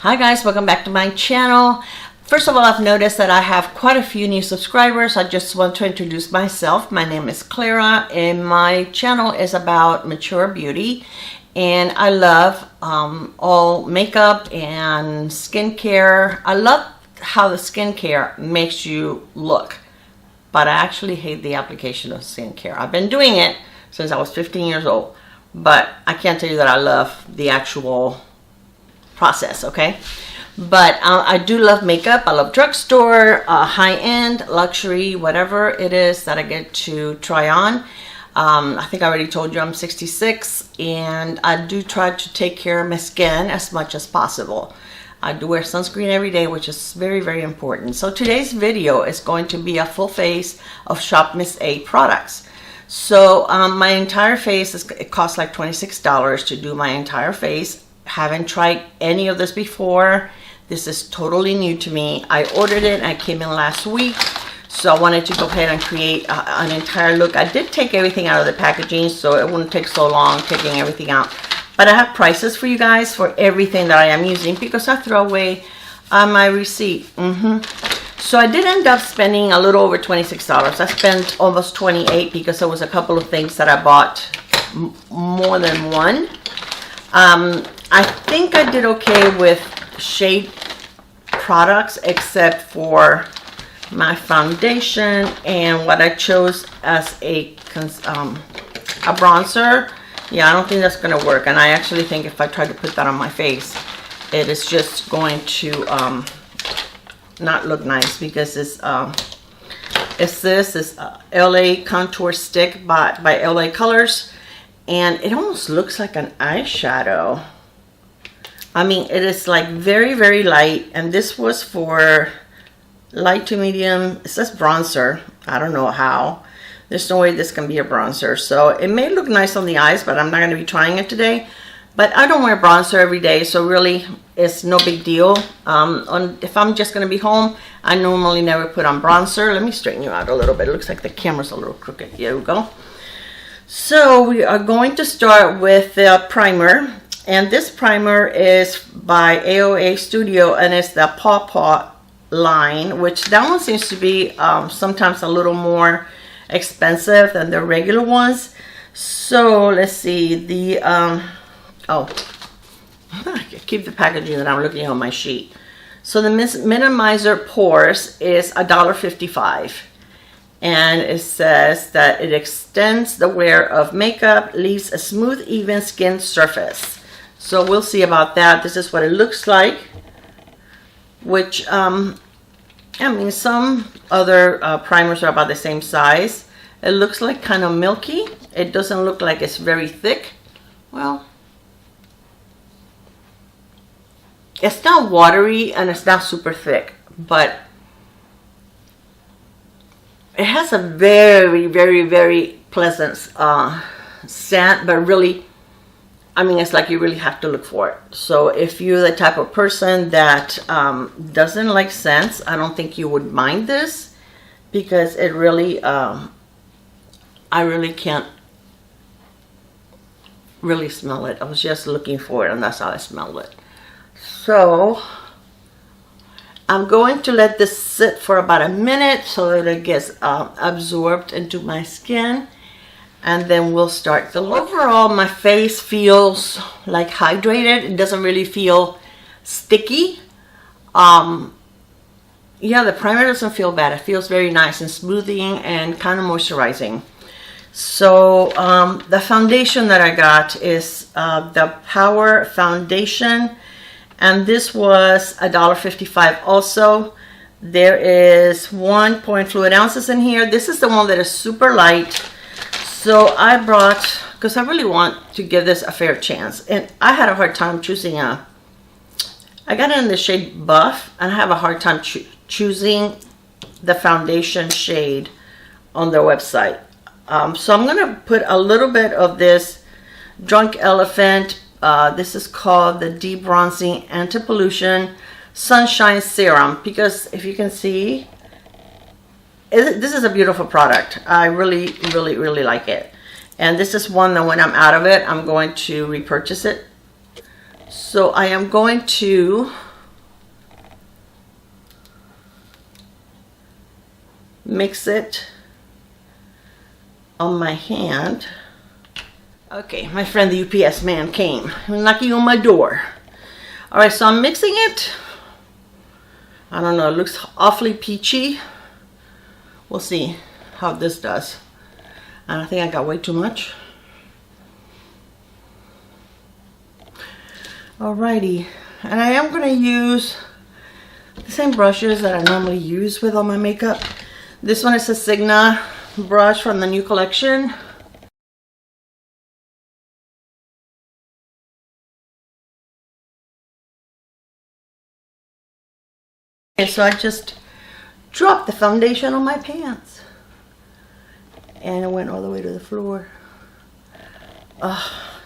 Hi guys, welcome back to my channel. First of all, I've noticed that I have quite a few new subscribers. I just want to introduce myself. My name is Clara and my channel is about mature beauty, and I love all makeup and skincare. I love how the skincare makes you look, but I actually hate the application of skincare. I've been doing it since I was 15 years old, but I can't tell you that I love the actual process, okay? But I do love makeup. I love drugstore, high-end, luxury, whatever it is that I get to try on. I think I already told you I'm 66, and I do try to take care of my skin as much as possible. I do wear sunscreen every day, which is very, very important. So today's video is going to be a full face of Shop Miss A products. So my entire face, it costs like $26 to do my entire face. Haven't tried any of this before. This is totally new to me. I ordered it and I came in last week, so I wanted to go ahead and create an entire look. I did take everything out of the packaging, so it wouldn't take so long taking everything out. But I have prices for you guys for everything that I am using because I throw away my receipt. So I did end up spending a little over $26. I spent almost $28 because there was a couple of things that I bought more than one. I think I did okay with shade products except for my foundation and what I chose as a bronzer. Yeah, I don't think that's going to work, and I actually think if I try to put that on my face, it is just going to not look nice because it's LA Contour Stick by LA Colors, and it almost looks like an eyeshadow. I mean, it is like very, very light, and this was for light to medium. It says bronzer. I don't know how. There's no way this can be a bronzer. So it may look nice on the eyes, but I'm not going to be trying it today. But I don't wear bronzer every day, so really it's no big deal. If I'm just going to be home, I normally never put on bronzer. Let me straighten you out a little bit. It looks like the camera's a little crooked. Here we go. So we are going to start with the primer. And this primer is by AOA Studio, and it's the Paw Paw line, which that one seems to be sometimes a little more expensive than the regular ones. So let's see, the I keep the packaging that I'm looking on my sheet. So the Minimizer Pores is $1.55, and it says that it extends the wear of makeup, leaves a smooth, even skin surface. So we'll see about that. This is what it looks like, which I mean, some other primers are about the same size. It looks like kind of milky. It doesn't look like it's very thick. Well, it's not watery and it's not super thick, but it has a very, very, very pleasant scent, but really, I mean, it's like you really have to look for it. So if you're the type of person that doesn't like scents, I don't think you would mind this, because it really, I really can't really smell it. I was just looking for it, and that's how I smelled it. So I'm going to let this sit for about a minute so that it gets absorbed into my skin. And then we'll start the look. Overall, my face feels like hydrated. It doesn't really feel sticky. Yeah, the primer doesn't feel bad. It feels very nice and smoothing and kind of moisturizing. So the foundation that I got is the Power Foundation, and this was $1.55 also. There is 1 fluid ounces in here. This is the one that is super light. So I brought, because I really want to give this a fair chance, and I had a hard time choosing I got it in the shade Buff, and I have a hard time choosing the foundation shade on their website. So I'm going to put a little bit of this Drunk Elephant. This is called the Deep Bronzing Anti-Pollution Sunshine Serum, because if you can see, this is a beautiful product. I really, really, really like it. And this is one that when I'm out of it, I'm going to repurchase it. So I am going to mix it on my hand. Okay, my friend the UPS man came knocking on my door. All right, so I'm mixing it. I don't know, it looks awfully peachy. We'll see how this does. And I think I got way too much. Alrighty, and I am going to use the same brushes that I normally use with all my makeup. This one is a Sigma brush from the new collection. Okay, so I just dropped the foundation on my pants. And it went all the way to the floor.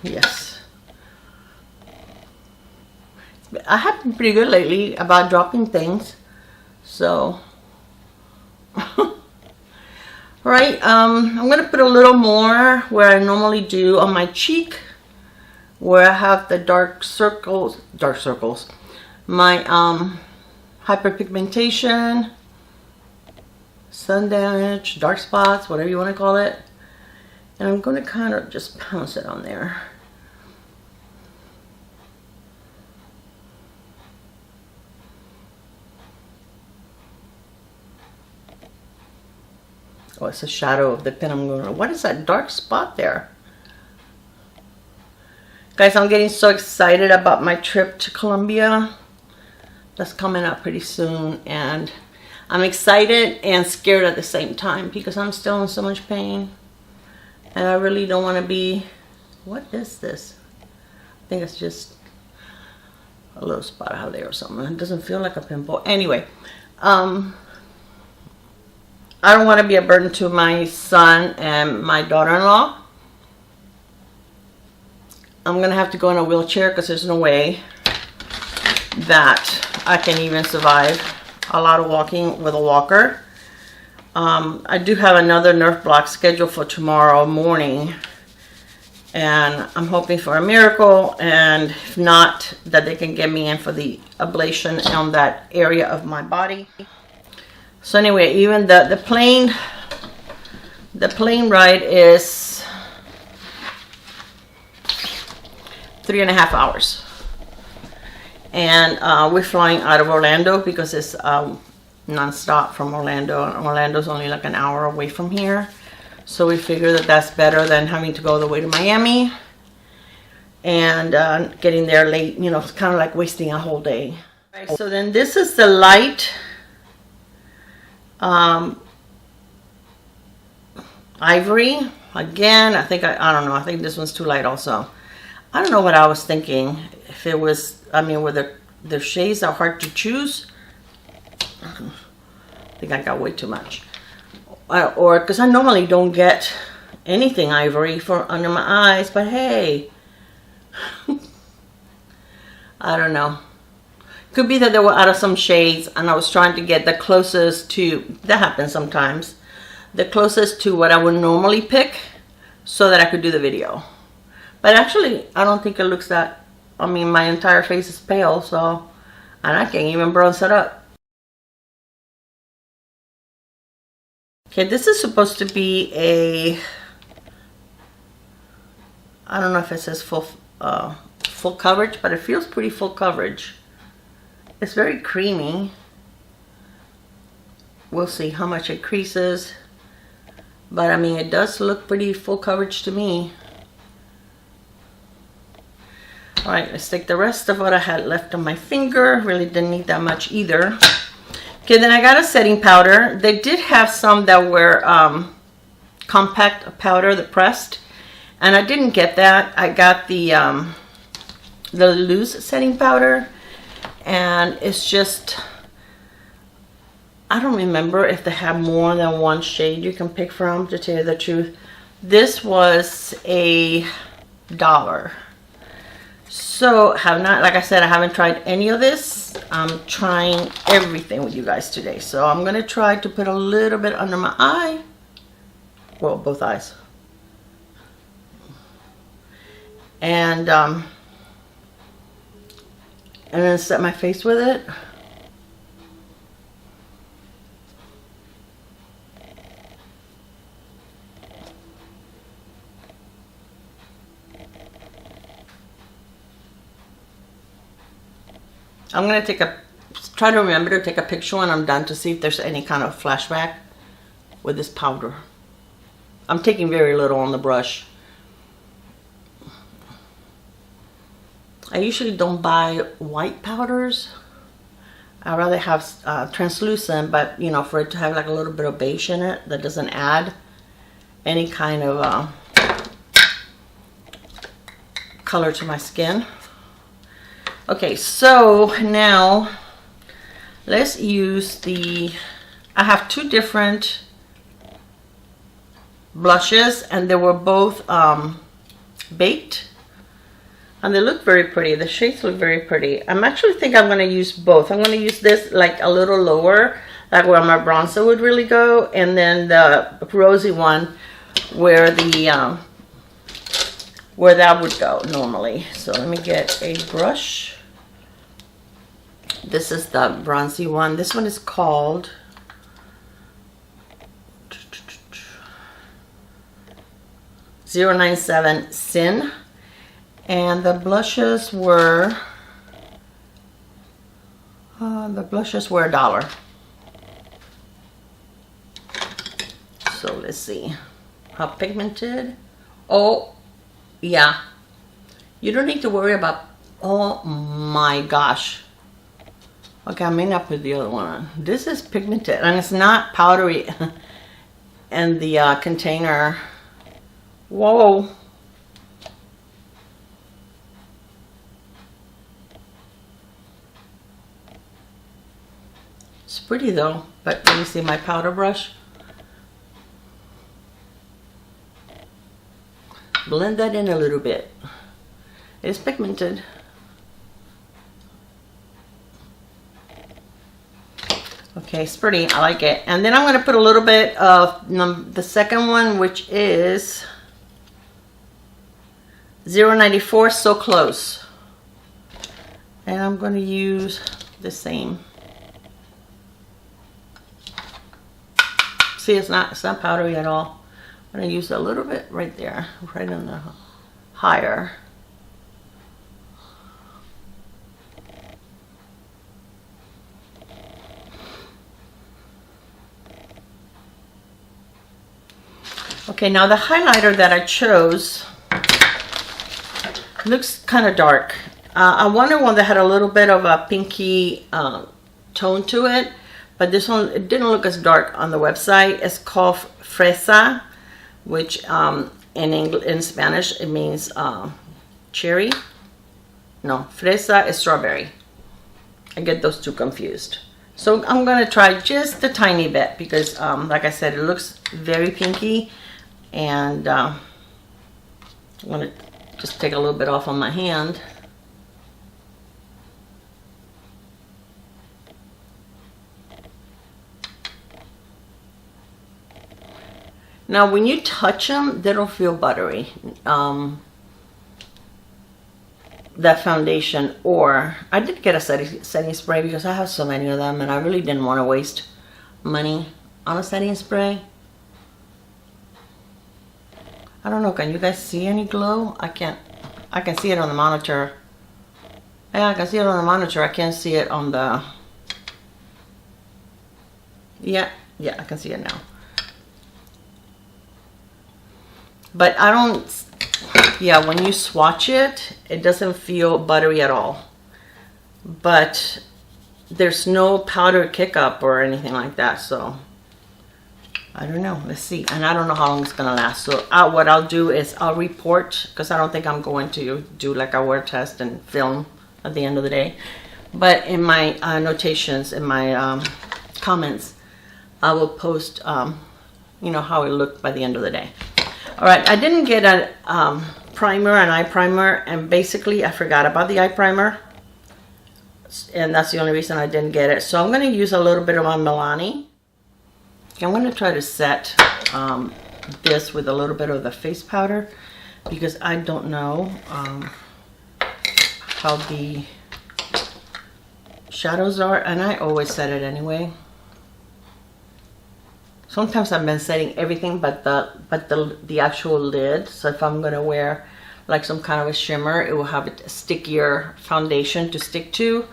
Yes. I have been pretty good lately about dropping things. So. Right, I'm going to put a little more where I normally do on my cheek. Where I have the dark circles. My hyperpigmentation. Sun damage, dark spots, whatever you want to call it. And I'm going to kind of just pounce it on there. Oh, it's a shadow of the pin. I'm going to, what is that dark spot there? Guys, I'm getting so excited about my trip to Colombia. That's coming up pretty soon. And I'm excited and scared at the same time because I'm still in so much pain. And I really don't want to be... What is this? I think it's just a little spot out there or something. It doesn't feel like a pimple. Anyway, I don't want to be a burden to my son and my daughter-in-law. I'm going to have to go in a wheelchair because there's no way that I can even survive a lot of walking with a walker. I do have another nerve block scheduled for tomorrow morning, and I'm hoping for a miracle, and if not, that they can get me in for the ablation on that area of my body. So anyway, even the plane ride is 3.5 hours. And we're flying out of Orlando because it's non-stop from Orlando. And Orlando's only like an hour away from here. So we figure that that's better than having to go all the way to Miami. And getting there late, you know, it's kind of like wasting a whole day. Right, so then this is the light ivory. Again, I think, I don't know, I think this one's too light also. I don't know what I was thinking. If it was, I mean, where the shades are hard to choose. I think I got way too much. Or because I normally don't get anything ivory for under my eyes, but hey. I don't know. Could be that they were out of some shades and I was trying to get the closest to, that happens sometimes, the closest to what I would normally pick so that I could do the video. But actually, I don't think it looks that, I mean, my entire face is pale, so, and I can't even bronze it up. Okay, this is supposed to be a, I don't know if it says full coverage, but it feels pretty full coverage. It's very creamy. We'll see how much it creases. But I mean, it does look pretty full coverage to me. Alright, let's take the rest of what I had left on my finger. Really didn't need that much either. Okay, then I got a setting powder. They did have some that were compact powder, the pressed. And I didn't get that. I got the loose setting powder. And it's just, I don't remember if they have more than one shade you can pick from, to tell you the truth. This was $1. So have not, like I said, I haven't tried any of this. I'm trying everything with you guys today. So I'm going to try to put a little bit under my eye. Well, both eyes. And then set my face with it. I'm gonna try to remember to take a picture when I'm done to see if there's any kind of flashback with this powder. I'm taking very little on the brush. I usually don't buy white powders. I'd rather have translucent, but you know, for it to have like a little bit of beige in it, that doesn't add any kind of color to my skin. Okay, so now let's use I have two different blushes, and they were both baked, and they look very pretty. The shades look very pretty. I'm actually think I'm going to use both. I'm going to use this like a little lower, like where my bronzer would really go, and then the rosy one where where that would go normally. So let me get a brush. This is the bronzy one. This one is called .097 Sin, and the blushes were $1. So let's see how pigmented. Oh yeah, you don't need to worry about, oh my gosh. Okay, I may not put the other one on. This is pigmented and it's not powdery. And the container, whoa. It's pretty though, but let me see my powder brush. Blend that in a little bit. It's pigmented. Okay, it's pretty. I like it. And then I'm going to put a little bit of the second one, which is 094, So Close. And I'm going to use the same. See, it's not powdery at all. I'm going to use a little bit right there, right in the higher. Okay, now the highlighter that I chose looks kind of dark. I wanted one that had a little bit of a pinky tone to it, but this one, it didn't look as dark on the website. It's called Fresa, which in Spanish it means cherry. No, fresa is strawberry. I get those two confused. So I'm going to try just a tiny bit because like I said, it looks very pinky, and I'm going to just take a little bit off on my hand. Now, when you touch them, they don't feel buttery. That foundation, or I did get a setting spray because I have so many of them and I really didn't want to waste money on a setting spray. I don't know, can you guys see any glow? I can see it on the monitor. Yeah, I can see it on the monitor. I can't see it on the... Yeah, I can see it now. But I don't... Yeah, when you swatch it, it doesn't feel buttery at all. But there's no powder kick up or anything like that, so I don't know. Let's see. And I don't know how long it's gonna last. So what I'll do is I'll report, because I don't think I'm going to do like a wear test and film at the end of the day. But in my notations, in my comments, I will post, you know, how it looked by the end of the day. All right, I didn't get a primer, an eye primer, and basically I forgot about the eye primer, and that's the only reason I didn't get it. So I'm going to use a little bit of my Milani. I'm going to try to set this with a little bit of the face powder because I don't know how the shadows are, and I always set it anyway. Sometimes I've been setting everything but the actual lid. So if I'm gonna wear like some kind of a shimmer, it will have a stickier foundation to stick to.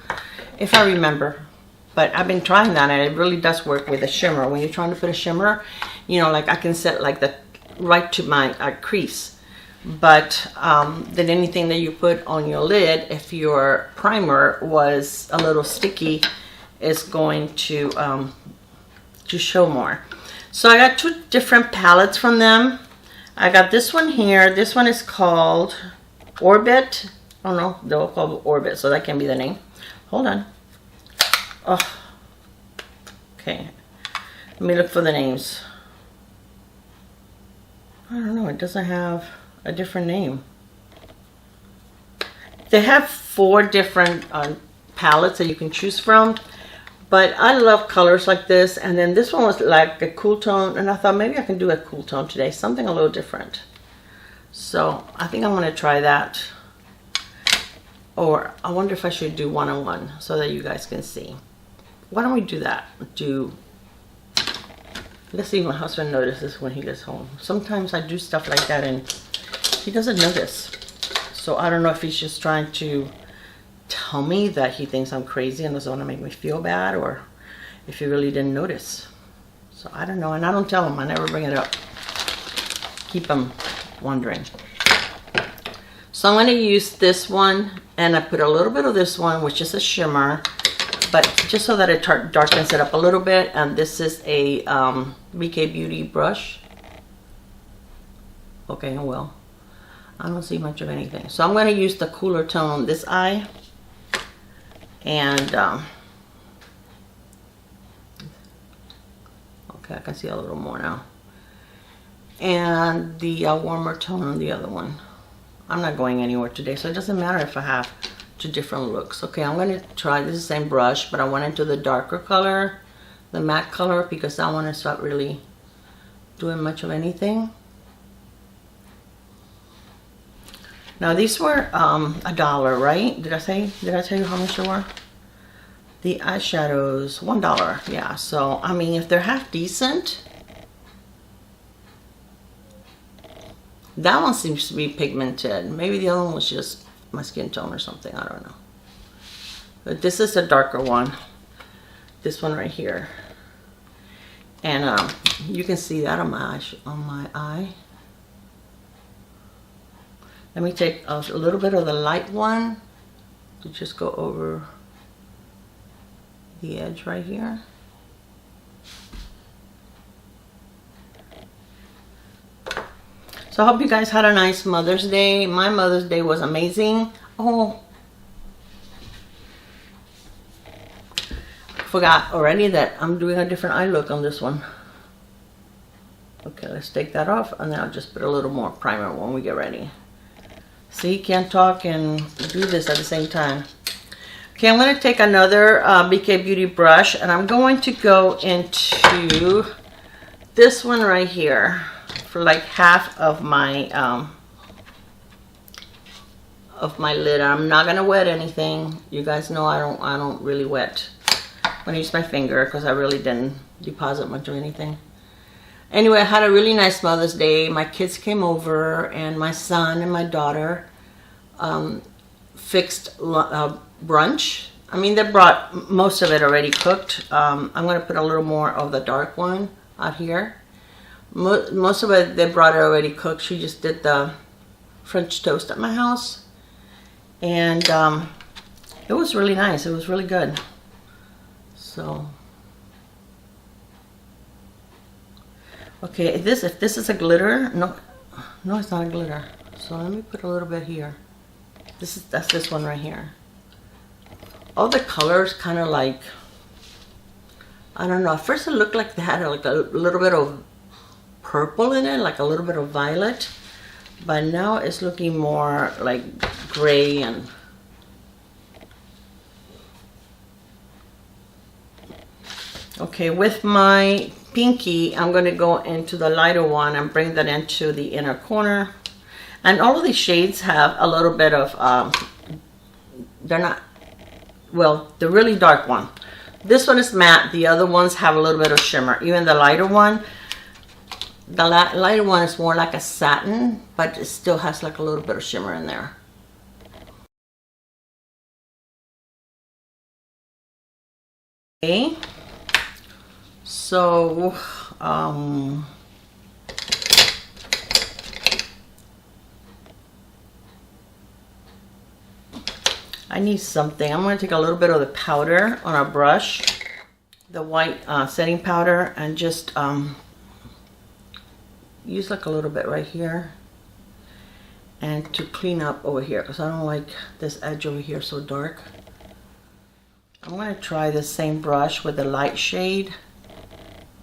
if I remember. But I've been trying that, and it really does work with a shimmer. When you're trying to put a shimmer, you know, like I can set like the right to my crease. But then anything that you put on your lid, if your primer was a little sticky, is going to show more. So I got 2 different palettes from them. I got this one here. This one is called Orbit. Oh no, they'll call it Orbit, so that can be the name. Hold on. Oh, okay. Let me look for the names. I don't know. It doesn't have a different name. They have 4 different palettes that you can choose from. But I love colors like this. And then this one was like a cool tone. And I thought maybe I can do a cool tone today. Something a little different. So I think I'm going to try that. Or I wonder if I should do one-on-one so that you guys can see. Why don't we do that? Let's see if my husband notices when he gets home. Sometimes I do stuff like that and he doesn't notice. So I don't know if he's just trying to tell me that he thinks I'm crazy and doesn't want to make me feel bad, or if he really didn't notice. So I don't know, and I don't tell him. I never bring it up. Keep him wondering. So I'm going to use this one, and I put a little bit of this one, which is a shimmer, but just so that it darkens it up a little bit. And this is a BK Beauty brush. Okay, well, I don't see much of anything. So I'm going to use the cooler tone on this eye. And okay, I can see a little more now. And the warmer tone on the other one. I'm not going anywhere today, so it doesn't matter if I have 2 different looks. Okay, I'm going to try this same brush, but I went into the darker color, the matte color, because that one is not really doing much of anything. Now these were $1, right? Did I tell you how much they were? The eyeshadows, $1. Yeah, so I mean, if they're half decent, that one seems to be pigmented. Maybe the other one was just my skin tone or something. I don't know. But this is a darker one. This one right here, and you can see that on my eye. Let me take a little bit of the light one to just go over the edge right here. So I hope you guys had a nice Mother's Day. My Mother's Day was amazing. Oh, forgot already that I'm doing a different eye look on this one. Okay, let's take that off, and then I'll just put a little more primer when we get ready. See, can't talk and do this at the same time. Okay, I'm going to take another BK Beauty brush, and I'm going to go into this one right here for like half of my lid. I'm not going to wet anything. You guys know I don't really wet when I use my finger, because I really didn't deposit much of anything. Anyway, I had a really nice Mother's Day. My kids came over, and my son and my daughter fixed brunch. I mean, they brought most of it already cooked. I'm going to put a little more of the dark one out here. Most of it, they brought it already cooked. She just did the French toast at my house. And it was really nice. It was really good. So... okay, if this is a glitter, no, it's not a glitter. So let me put a little bit here. That's this one right here. All the colors kind of like, I don't know. At first it looked like they had like a little bit of purple in it, like a little bit of violet. But now it's looking more like gray and... okay, with my pinky, I'm going to go into the lighter one and bring that into the inner corner. And all of these shades have a little bit of, they're not, well, the really dark one. This one is matte. The other ones have a little bit of shimmer. Even the lighter one, the lighter one is more like a satin, but it still has like a little bit of shimmer in there. Okay, so I need something. I'm going to take a little bit of the powder on our brush, the white setting powder, and just use like a little bit right here, and to clean up over here, because I don't like this edge over here so dark. I'm going to try the same brush with the light shade.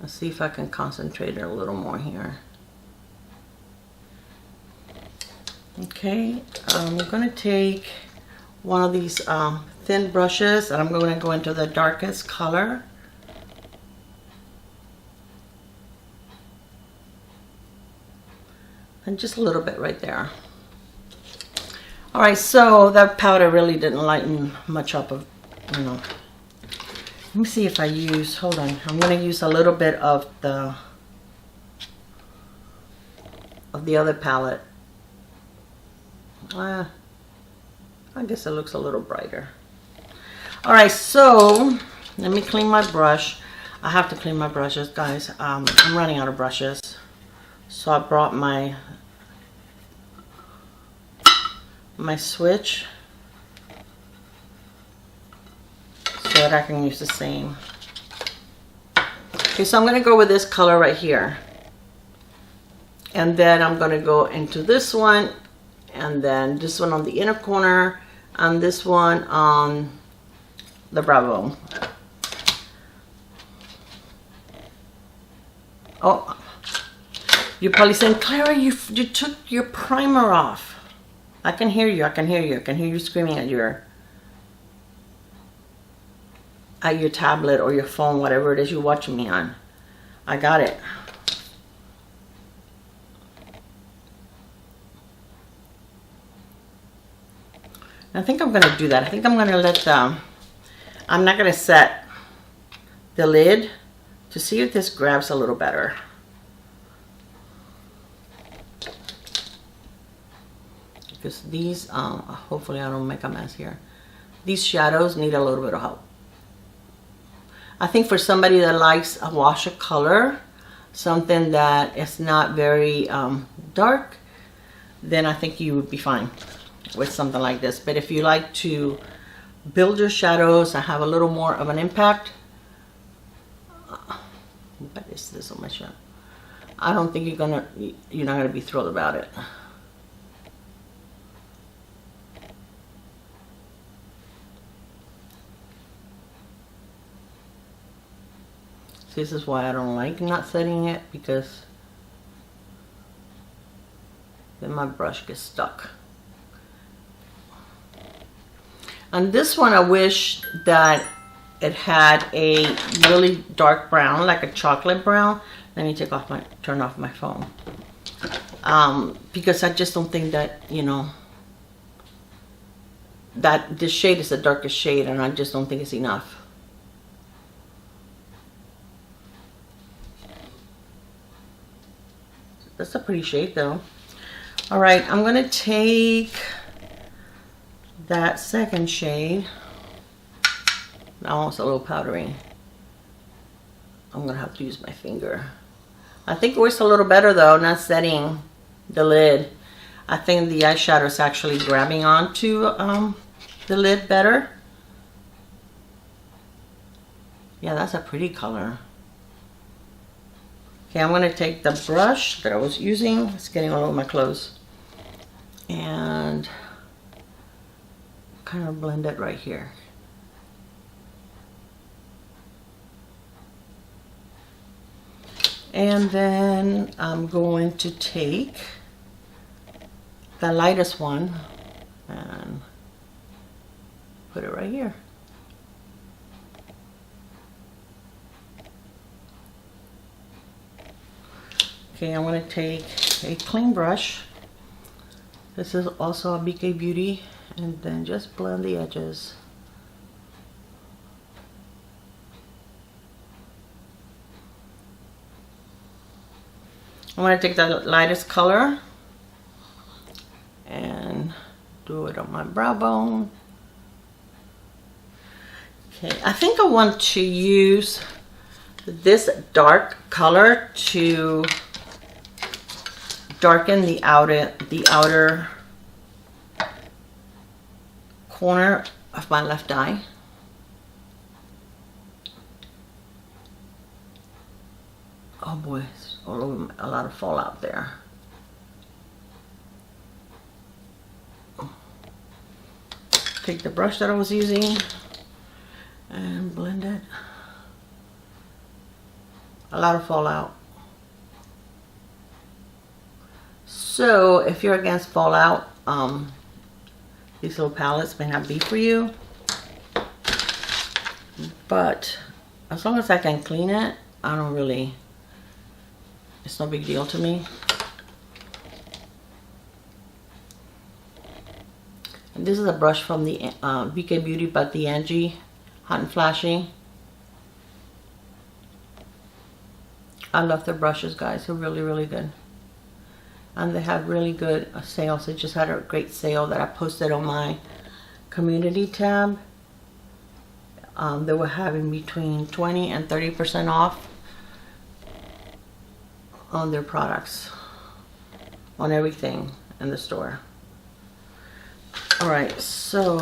Let's see if I can concentrate it a little more here. Okay, I'm going to take one of these thin brushes, and I'm going to go into the darkest color. And just a little bit right there. All right, so that powder really didn't lighten much up of, you know. Let me see if I use, hold on, I'm going to use a little bit of the other palette. I guess it looks a little brighter. All right, so let me clean my brush. I have to clean my brushes, guys. I'm running out of brushes. So I brought my switch so that I can use the same. Okay, so I'm going to go with this color right here. And then I'm going to go into this one, and then this one on the inner corner, and this one on the brow bone. Oh, you're probably saying, Clara, you took your primer off. I can hear you, I can hear you, I can hear you screaming at your tablet or your phone, whatever it is you're watching me on. I got it. I think I'm going to do that. I think I'm going to let I'm not going to set the lid to see if this grabs a little better. Because these, hopefully I don't make a mess here. These shadows need a little bit of help. I think for somebody that likes a wash of color, something that is not very dark, then I think you would be fine with something like this. But if you like to build your shadows and have a little more of an impact, what is this on my shadow? I don't think you're not gonna be thrilled about it. See, this is why I don't like not setting it, because then my brush gets stuck. On this one, I wish that it had a really dark brown, like a chocolate brown. Let me turn off my phone. Because I just don't think that, you know, that this shade is the darkest shade, and I just don't think it's enough. That's a pretty shade though. All right, I'm gonna take that second shade. Now it's a little powdery. I'm gonna have to use my finger. I think it works a little better though, not setting the lid. I think the eyeshadow is actually grabbing onto the lid better. Yeah, that's a pretty color. Okay, I'm gonna take the brush that I was using. It's getting all over my clothes. And kind of blend it right here. And then I'm going to take the lightest one and put it right here. Okay, I'm going to take a clean brush. This is also a BK Beauty, and then just blend the edges. I'm going to take the lightest color and do it on my brow bone. Okay, I think I want to use this dark color to darken the outer corner of my left eye. Oh boy, it's all over, a lot of fallout there. Take the brush that I was using and blend it. A lot of fallout. So if you're against fallout, these little palettes may not be for you. But as long as I can clean it, I don't really, it's no big deal to me. And this is a brush from the BK Beauty, but the Angie Hot and Flashy. I love their brushes, guys. They're really, really good. And they have really good sales. They just had a great sale that I posted on my community tab. They were having between 20 and 30% off on their products, on everything in the store. Alright, so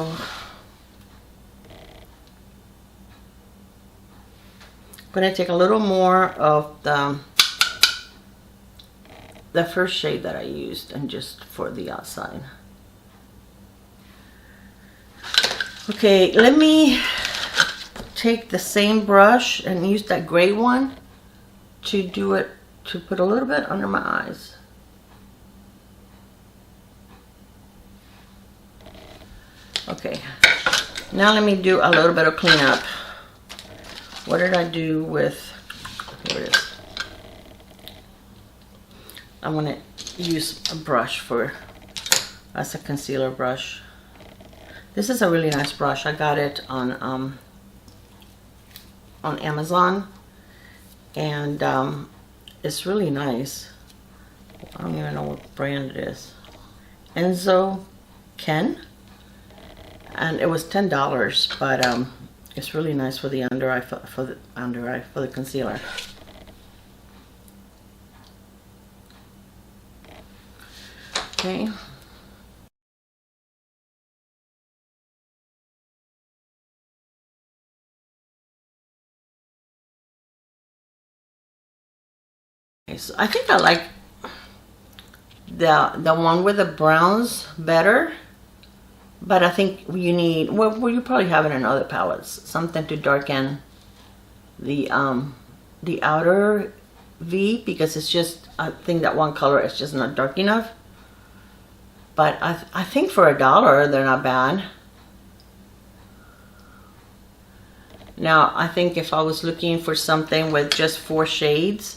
I'm going to take a little more of the first shade that I used, and just for the outside. Okay, let me take the same brush and use that gray one to do it, to put a little bit under my eyes. Okay, now let me do a little bit of cleanup. What did I do with, here it is. I'm going to use a brush as a concealer brush. This is a really nice brush. I got it on Amazon, and it's really nice. I don't even know what brand it is. Enzo Ken, and it was $10, but it's really nice for the under eye, for the concealer. Okay. Okay, so I think I like the one with the browns better, but I think you need, well, you probably have it in other palettes, something to darken the outer V, because it's just, I think that one color is just not dark enough. But I think for $1, they're not bad. Now, I think if I was looking for something with just 4 shades,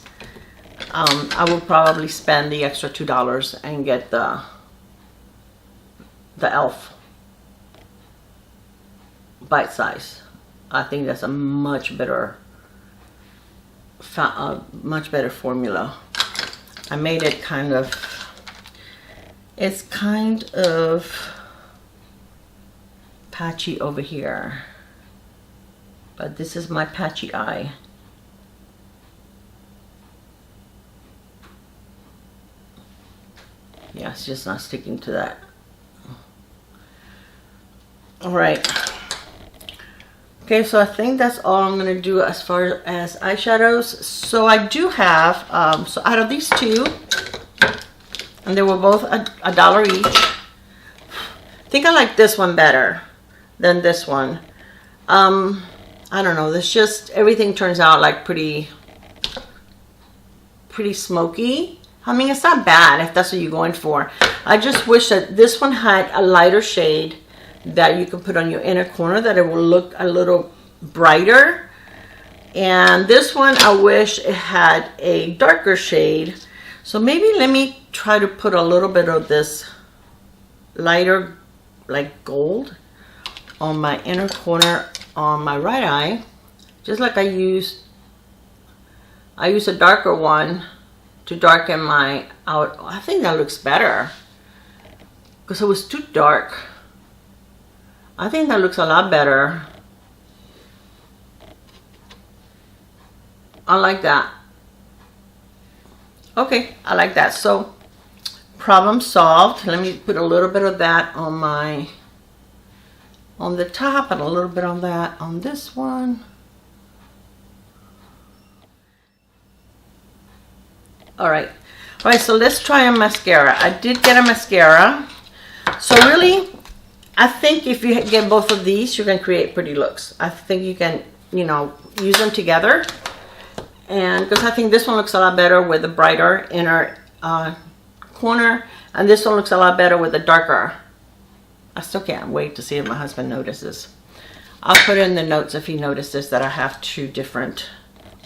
I would probably spend the extra $2 and get the e.l.f. bite size. I think that's a much better formula. I made it kind of, it's kind of patchy over here, but this is my patchy eye. Yeah, it's just not sticking to that. All right. Okay, so I think that's all I'm gonna do as far as eyeshadows. So I do have, so out of these two, and they were both $1 each. I think I like this one better than this one. I don't know, this just, everything turns out like pretty smoky. I mean, it's not bad if that's what you're going for. I just wish that this one had a lighter shade that you can put on your inner corner, that it will look a little brighter. And this one, I wish it had a darker shade. So maybe let me try to put a little bit of this lighter, like gold, on my inner corner on my right eye, just like I used a darker one to darken my out. I think that looks better because it was too dark. I think that looks a lot better I like that. Okay, I like that. So problem solved. Let me put a little bit of that on my, on the top, and a little bit on that on this one. All right, so let's try a mascara. I did get a mascara. So really, I think if you get both of these, you can create pretty looks. I think you can, you know, use them together. And because I think this one looks a lot better with the brighter inner corner, and this one looks a lot better with the darker. I still can't wait to see if my husband notices. I'll put in the notes if he notices that I have two different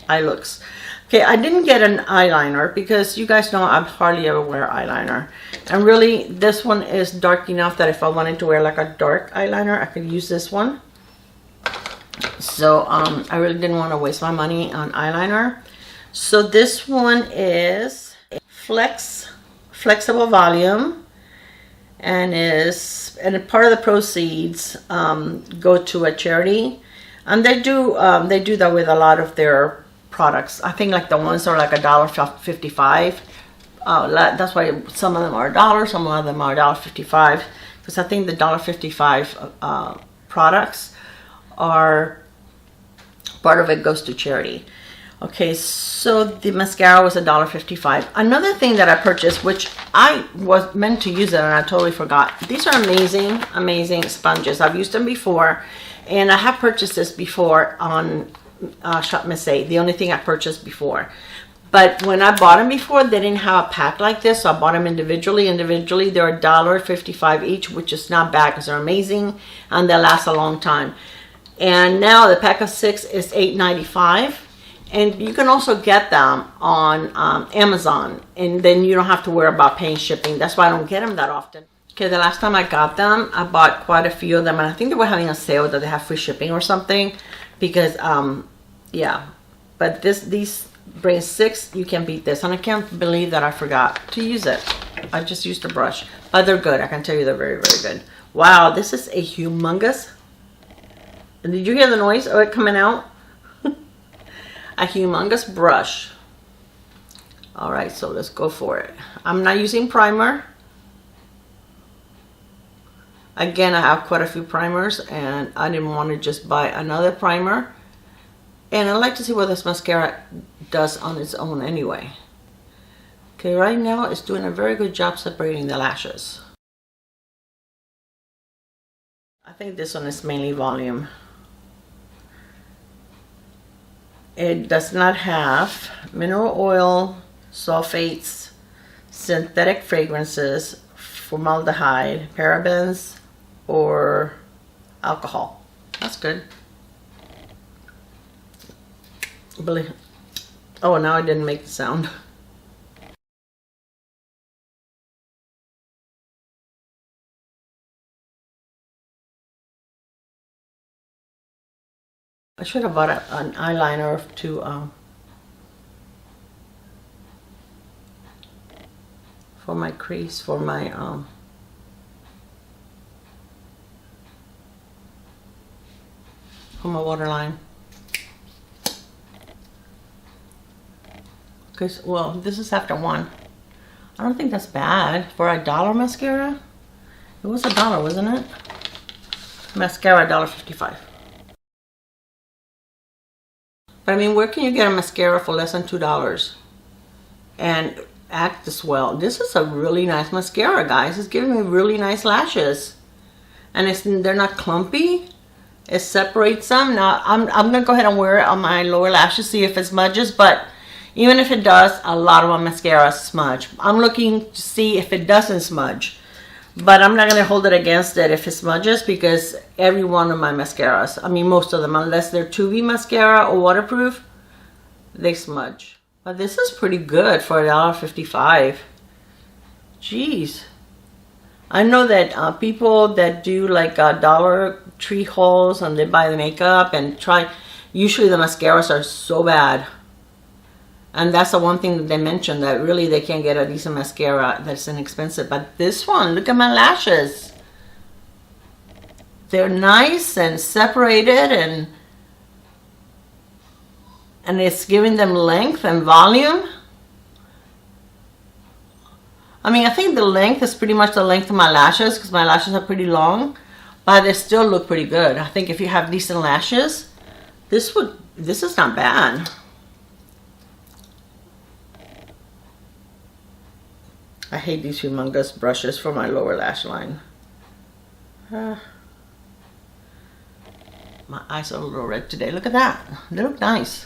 eye looks. Okay, I didn't get an eyeliner because you guys know I hardly ever wear eyeliner. And really, this one is dark enough that if I wanted to wear like a dark eyeliner, I could use this one. So I really didn't want to waste my money on eyeliner. So this one is Flexible Volume, and part of the proceeds go to a charity. And they do that with a lot of their products. I think like the ones are like $1.55. That's why some of them are $1, some of them are $1.55, because I think the $1.55 products are, part of it goes to charity. Okay, so the mascara was $1.55. Another thing that I purchased, which I was meant to use it and I totally forgot. These are amazing, amazing sponges. I've used them before, and I have purchased this before on Shop Miss A, the only thing I purchased before. But when I bought them before, they didn't have a pack like this, so I bought them individually. They're $1.55 each, which is not bad because they're amazing and they last a long time. And now the pack of 6 is $8.95, and you can also get them on Amazon, and then you don't have to worry about paying shipping. That's why I don't get them that often. Okay, the last time I got them, I bought quite a few of them, and I think they were having a sale that they have free shipping or something. Because yeah, but these bring 6. You can beat this, and I can't believe that I forgot to use it. I just used a brush, but they're good. I can tell you they're very, very good. Wow, this is a humongous. Did you hear the noise of it coming out? A humongous brush. All right, so let's go for it. I'm not using primer. Again, I have quite a few primers, and I didn't want to just buy another primer. And I'd like to see what this mascara does on its own anyway. Okay, right now it's doing a very good job separating the lashes. I think this one is mainly volume. It does not have mineral oil, sulfates, synthetic fragrances, formaldehyde, parabens, or alcohol. That's good. Oh, now I didn't make the sound. I should have bought an eyeliner to for my crease, for my waterline. Because, well, this is after 1. I don't think that's bad for $1 mascara. It was $1, wasn't it? Mascara $1.55. But I mean, where can you get a mascara for less than $2 and act this well? This is a really nice mascara, guys. It's giving me really nice lashes, and they're not clumpy. It separates them. Now I'm gonna go ahead and wear it on my lower lashes, see if it smudges. But even if it does, a lot of my mascaras smudge. I'm looking to see if it doesn't smudge. But I'm not going to hold it against it if it smudges, because every one of my mascaras, I mean most of them, unless they're 2B mascara or waterproof, they smudge. But this is pretty good for $1.55. Jeez. I know that people that do like Dollar Tree hauls and they buy the makeup and try, usually the mascaras are so bad. And that's the one thing that they mentioned, that really they can't get a decent mascara that's inexpensive. But this one, look at my lashes. They're nice and separated, and it's giving them length and volume. I mean, I think the length is pretty much the length of my lashes because my lashes are pretty long, but they still look pretty good. I think if you have decent lashes, this is not bad. I hate these humongous brushes for my lower lash line. My eyes are a little red today. Look at that. They look nice.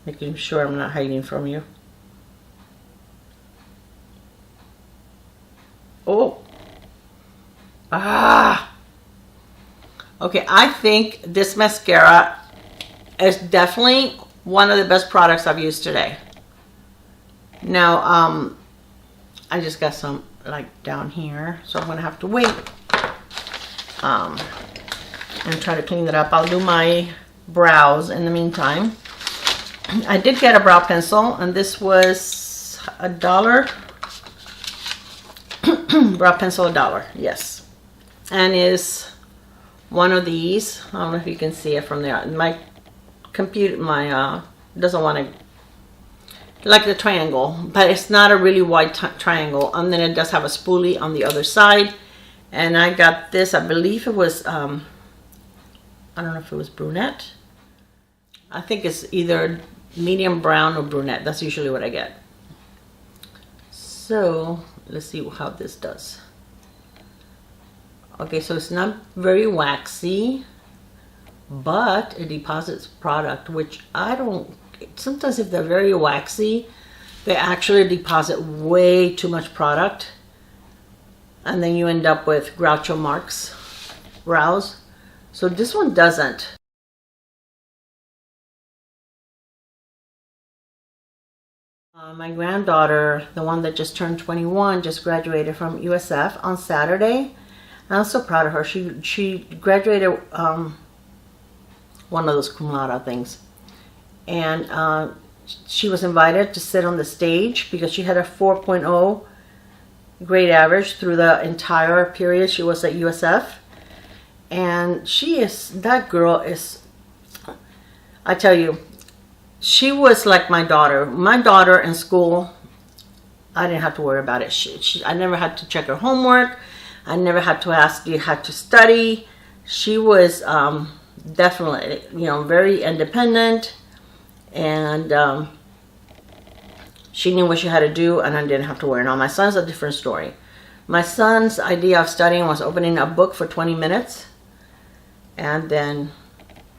Making sure I'm not hiding from you. Oh. Ah. Okay, I think this mascara is definitely one of the best products I've used today. Now, I just got some like down here, so I'm gonna have to wait and try to clean it up. I'll do my brows in the meantime. I did get a brow pencil, and this was $1. Brow pencil $1, yes, and is one of these. I don't know if you can see it from there. My computer, doesn't want to, like the triangle, but it's not a really wide triangle, and then it does have a spoolie on the other side. And I got this, I believe it was I don't know if it was brunette. I think it's either medium brown or brunette. That's usually what I get. So let's see how this does. Okay, so it's not very waxy, but it deposits product, which I don't, sometimes if they're very waxy, they actually deposit way too much product, and then you end up with Groucho Marx brows. So this one doesn't. My granddaughter, the one that just turned 21, just graduated from USF on Saturday. I'm so proud of her. She graduated one of those cum laude things, and she was invited to sit on the stage because she had a 4.0 grade average through the entire period she was at USF. And that girl is, I tell you, she was like my daughter. My daughter in school, I didn't have to worry about it. I never had to check her homework. I never had to ask, do you have to study? She was definitely, very independent, and she knew what she had to do, and I didn't have to worry. Now, my son's a different story. My son's idea of studying was opening a book for 20 minutes, and then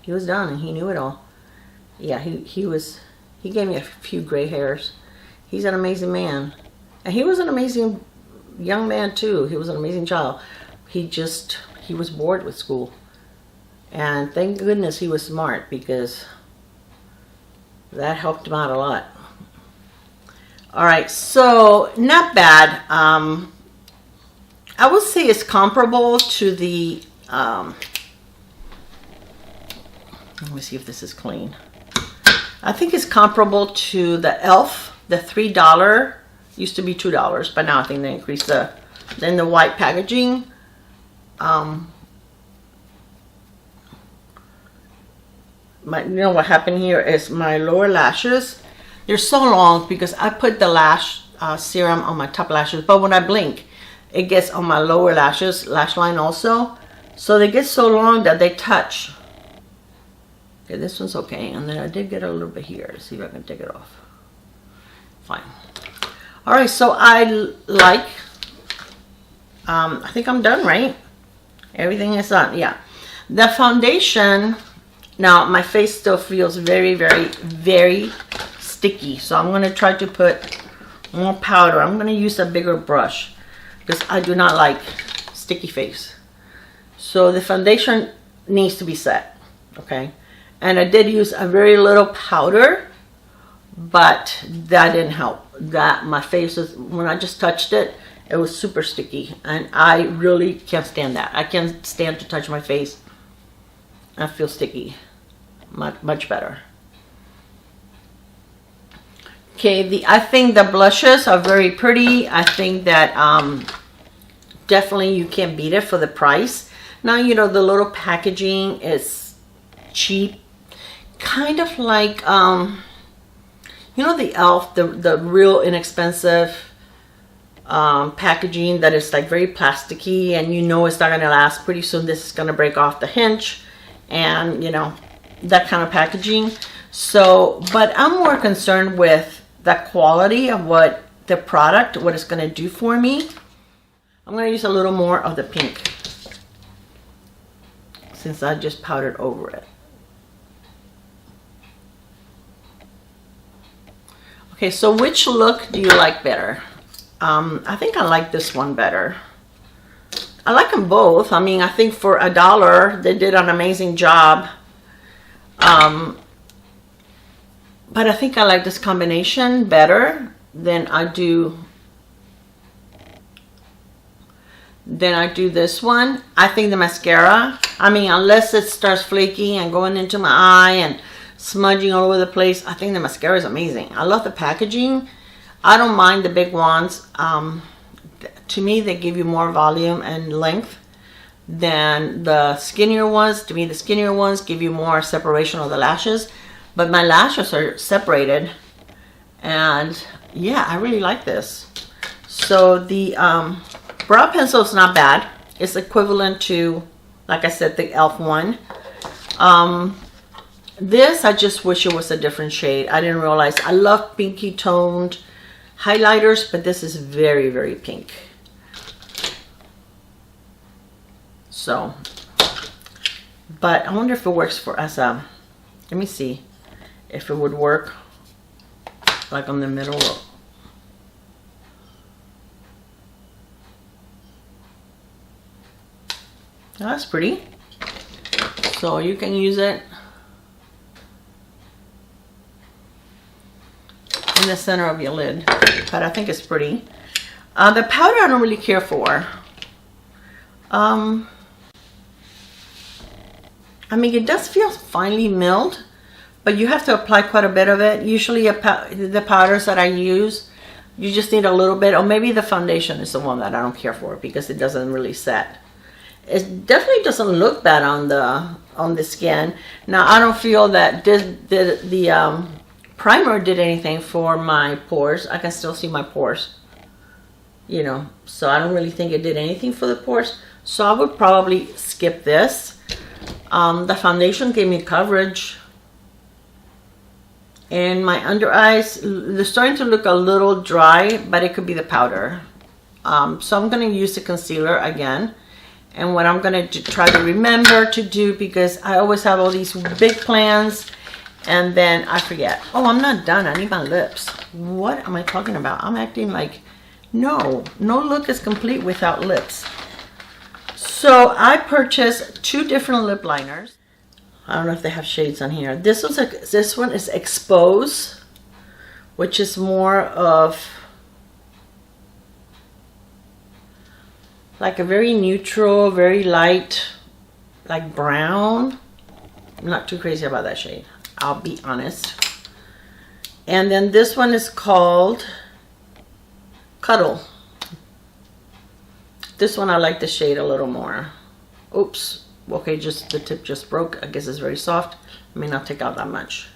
he was done, and he knew it all. Yeah, he gave me a few gray hairs. He's an amazing man. And he was an amazing young man too. He was an amazing child. He was bored with school. And thank goodness he was smart, because that helped him out a lot. Alright, so not bad. I would say it's comparable to the, let me see if this is clean. I think it's comparable to the e.l.f., the $3, used to be $2, but now I think they increased the white packaging. You know what happened here is my lower lashes, they're so long because I put the lash serum on my top lashes, but when I blink, it gets on my lower lashes, lash line also. So they get so long that they touch. Okay, this one's okay, and then I did get a little bit here. Let's see if I can take it off. Fine. All right, so I think I'm done, right? Everything is done, yeah. The foundation, now my face still feels very, very, very sticky, so I'm going to try to put more powder. I'm going to use a bigger brush because I do not like sticky face. So the foundation needs to be set, okay? And I did use a very little powder, but that didn't help. That my face was, when I just touched it, it was super sticky, and I really can't stand that. I can't stand to touch my face. I feel sticky. Much better. Okay, I think the blushes are very pretty. I think that definitely you can't beat it for the price. Now, you know, the little packaging is cheap, kind of like you know, the e.l.f., the real inexpensive packaging that is like very plasticky, and you know it's not gonna last. Pretty soon this is gonna break off the hinge, and you know, that kind of packaging. So, but I'm more concerned with the quality of what the product, what it's gonna do for me. I'm gonna use a little more of the pink since I just powdered over it. Okay, so which look do you like better? I think I like this one better. I like them both. I mean, I think for $1, they did an amazing job. But I think I like this combination better than I do this one. I think the mascara, I mean, unless it starts flaking and going into my eye and smudging all over the place, I think the mascara is amazing. I love the packaging. I don't mind the big ones. To me, they give you more volume and length than the skinnier ones. To me, the skinnier ones give you more separation of the lashes, but my lashes are separated, and yeah, I really like this. So the brow pencil is not bad. It's equivalent to, like I said, the e.l.f. one. This, I just wish it was a different shade. I didn't realize. I love pinky toned highlighters, but this is very, very pink. So, but I wonder if it works for us. Let me see if it would work like on the middle. Oh, that's pretty. So you can use it in the center of your lid, but I think it's pretty. The powder I don't really care for. I mean, it does feel finely milled, but you have to apply quite a bit of it. Usually the powders that I use, you just need a little bit, or maybe the foundation is the one that I don't care for because it doesn't really set. It definitely doesn't look bad on the skin. Now, I don't feel that the primer did anything for my pores. I can still see my pores, you know, so I don't really think it did anything for the pores. So I would probably skip this. The foundation gave me coverage, and my under eyes, they're starting to look a little dry, but it could be the powder. So I'm going to use the concealer again. And what I'm going to try to remember to do, because I always have all these big plans and then I forget. Oh, I'm not done. I need my lips. What am I talking about? I'm acting like, no look is complete without lips. So I purchased 2 different lip liners. I don't know if they have shades on here. This one is Expose, which is more of like a very neutral, very light, like brown. I'm not too crazy about that shade, I'll be honest. And then this one is called Cuddle. This one I like the shade a little more. Oops, okay, just the tip just broke. I guess it's very soft. I may not take out that much.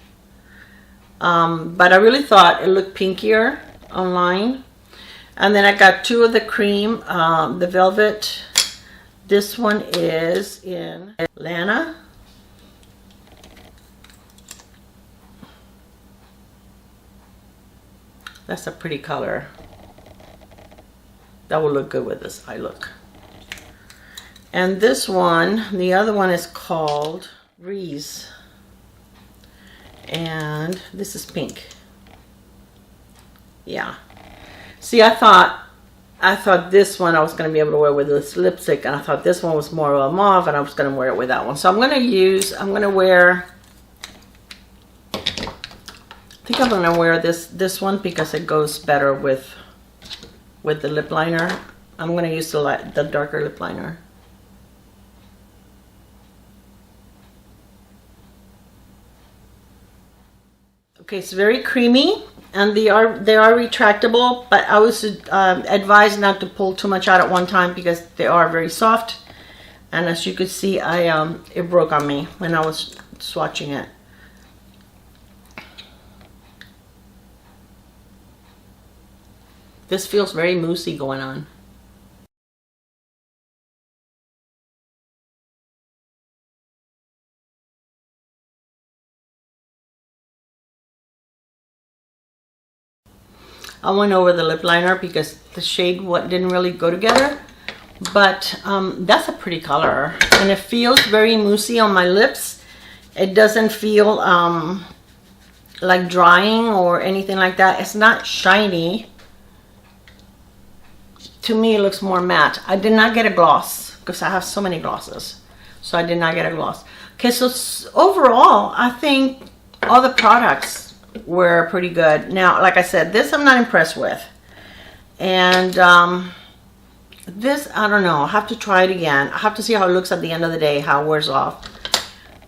But I really thought it looked pinkier online. And then I got 2 of the cream, the velvet. This one is in Lana. That's a pretty color. That will look good with this eye look. And this one, the other one is called Breeze. And this is pink. Yeah. See, I thought this one I was going to be able to wear with this lipstick, and I thought this one was more of a mauve, and I was going to wear it with that one. So I'm going to wear, I think I'm going to wear this one because it goes better with the lip liner. I'm going to use the darker lip liner. Okay, it's very creamy, and they are retractable, but I was advised not to pull too much out at one time because they are very soft. And as you could see, it broke on me when I was swatching it. This feels very moussey going on. I went over the lip liner because the shade didn't really go together. But that's a pretty color. And it feels very moussey on my lips. It doesn't feel like drying or anything like that. It's not shiny. To me, it looks more matte. I did not get a gloss because I have so many glosses. So I did not get a gloss. Okay, so overall, I think all the products were pretty good. Now, like I said, this I'm not impressed with. And this, I don't know. I have to try it again. I have to see how it looks at the end of the day, how it wears off.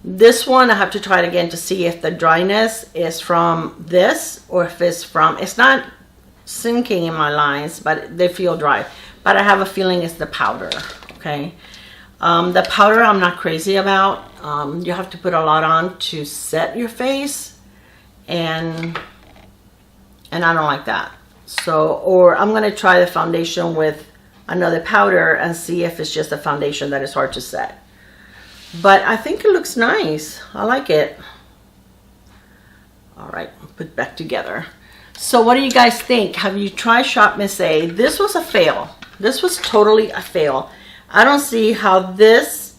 This one, I have to try it again to see if the dryness is from this or if it's not sinking in my lines, but they feel dry. But I have a feeling it's the powder, okay? The powder I'm not crazy about. You have to put a lot on to set your face, and I don't like that. So, or I'm gonna try the foundation with another powder and see if it's just a foundation that is hard to set. But I think it looks nice. I like it. All right, put it back together. So what do you guys think? Have you tried Shop Miss A? This was a fail. This was totally a fail. I don't see how this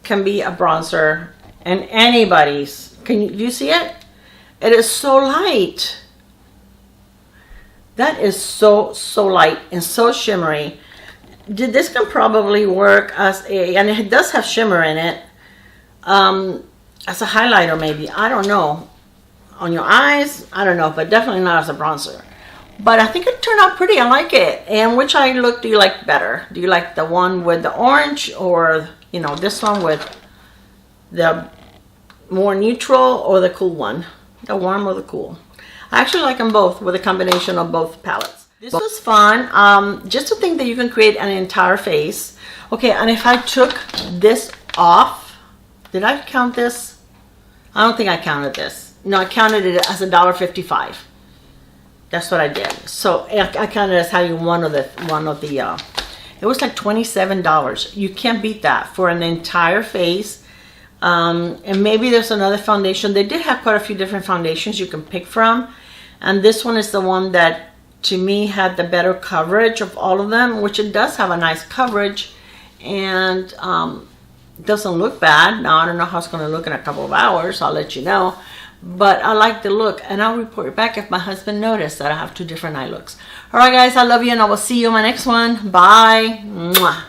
can be a bronzer in anybody's. Do you see it? It is so light. That is so light and so shimmery. This can probably work as and it does have shimmer in it, as a highlighter maybe. I don't know. On your eyes, I don't know, but definitely not as a bronzer. But I think it turned out pretty. I like it. And which eye look do you like better? Do you like the one with the orange, or you know, this one with the more neutral, or the cool one? The warm or the cool? I actually like them both, with a combination of both palettes. This was fun. Just to think that you can create an entire face. Okay, and if I took this off, did I count this? I don't think I counted this. No, I counted it as $1.55. That's what I did. So I counted it as having one of the. It was like $27. You can't beat that for an entire face. And maybe there's another foundation. They did have quite a few different foundations you can pick from, and this one is the one that to me had the better coverage of all of them, which it does have a nice coverage, and doesn't look bad. Now I don't know how it's going to look in a couple of hours. I'll let you know. But I like the look, and I'll report back if my husband noticed that I have two different eye looks. All right, guys, I love you, and I will see you in my next one. Bye. Mwah.